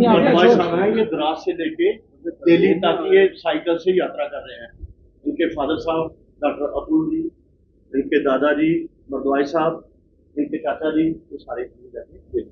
भरद्वाज साहब ये द्रास से लेके दिल्ली तक ये साइकिल से यात्रा कर रहे हैं। इनके फादर साहब डॉक्टर अतुल जी, इनके दादाजी भरद्वाज साहब, इनके चाचा जी, ये सारे बेटे।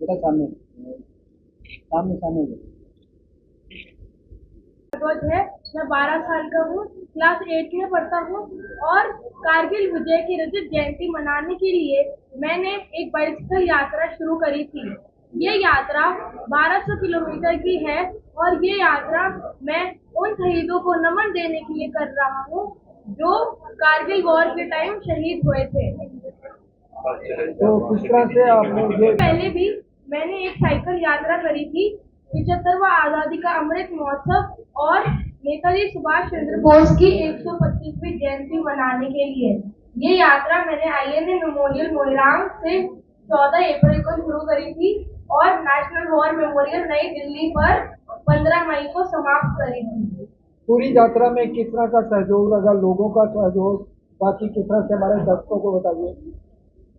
बेटा सामने सामने सामने है। मैं 12 साल का हूँ, क्लास 8 में पढ़ता हूँ और कारगिल विजय की रजत जयंती मनाने के लिए मैंने एक बाइसिकल यात्रा शुरू करी थी। ये यात्रा 1200 किलोमीटर की है और ये यात्रा मैं उन शहीदों को नमन देने के लिए कर रहा हूँ जो कारगिल वॉर के टाइम शहीद हुए थे। तो किस तरह से आपने ये पहले भी मैंने एक साइकिल यात्रा करी थी 75वां आजादी का अमृत महोत्सव और नेताजी सुभाष चंद्र बोस की 125वीं जयंती मनाने के लिए। ये यात्रा मैंने INA मेमोरियल मोइरांग से 14 अप्रैल को शुरू करी थी और नेशनल वॉर मेमोरियल नई दिल्ली पर 15 मई को समाप्त करी थी। पूरी यात्रा में किस तरह का सहयोग लगा, लोगों का सहयोग, बाकी किस तरह से हमारे दर्शकों को बताइए।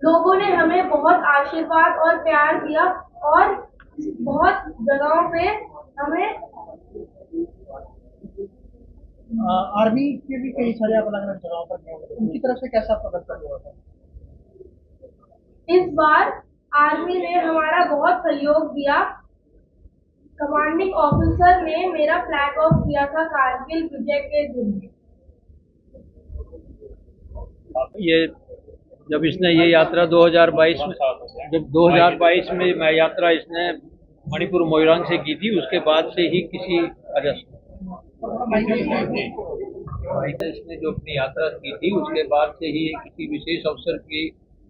लोगों ने हमें बहुत आशीर्वाद और प्यार दिया और बहुत जगहों पे हमें आर्मी के भी कई सारे अलग अलग जगहों पर गए, उनकी तरफ से कैसा प्रदर्शन हुआ था। इस बार आर्मी ने हमारा बहुत सहयोग दिया। कमांडिंग ऑफिसर ने मेरा फ्लैग ऑफ किया था कारगिल विजय के दिन। ये जब इसने ये यात्रा 2022 में जब 2022 में मैं यात्रा इसने मणिपुर मोइरांग से की थी, उसके बाद से ही किसी इसने जो अपनी यात्रा की थी उसके बाद से ही किसी विशेष अवसर की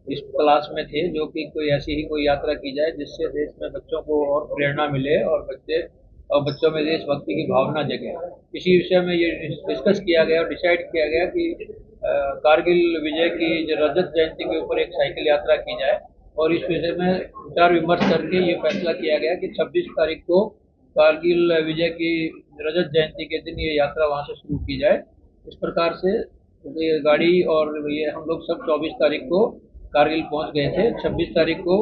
इस तलाश में थे जो कि कोई ऐसी ही कोई यात्रा की जाए जिससे देश में बच्चों को और प्रेरणा मिले और बच्चों में देशभक्ति की भावना जगे। इसी विषय में ये डिस्कस किया गया और डिसाइड किया गया कि कारगिल विजय की जो रजत जयंती के ऊपर एक साइकिल यात्रा की जाए और इस विषय में विचार विमर्श करके ये फैसला किया गया कि 26 तारीख को कारगिल विजय की रजत जयंती के दिन ये यात्रा वहाँ से शुरू की जाए। इस प्रकार से ये गाड़ी और ये हम लोग सब 24 तारीख को कारगिल पहुँच गए थे। 26 तारीख को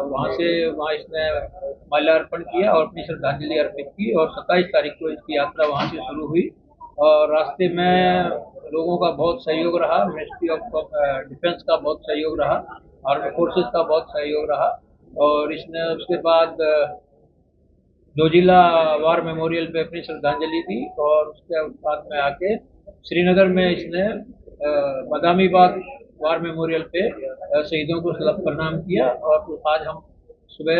वहाँ इसने माल्यार्पण किया और अपनी श्रद्धांजलि अर्पित की और 27 तारीख को इसकी यात्रा वहाँ से शुरू हुई और रास्ते में लोगों का बहुत सहयोग रहा, मिनिस्ट्री ऑफ डिफेंस का बहुत सहयोग रहा, आर्मी फोर्सेस का बहुत सहयोग रहा और इसने उसके बाद जोजिला वार मेमोरियल पे अपनी श्रद्धांजलि दी और उसके बाद में आके श्रीनगर में इसने बदामी बाग वार मेमोरियल पे शहीदों को सलाम प्रणाम किया और आज हम सुबह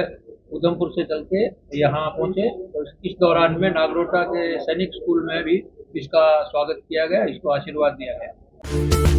उधमपुर से चल के यहाँ पहुँचे। तो इस दौरान में नागरोटा के सैनिक स्कूल में भी इसका स्वागत किया गया, इसको आशीर्वाद दिया गया।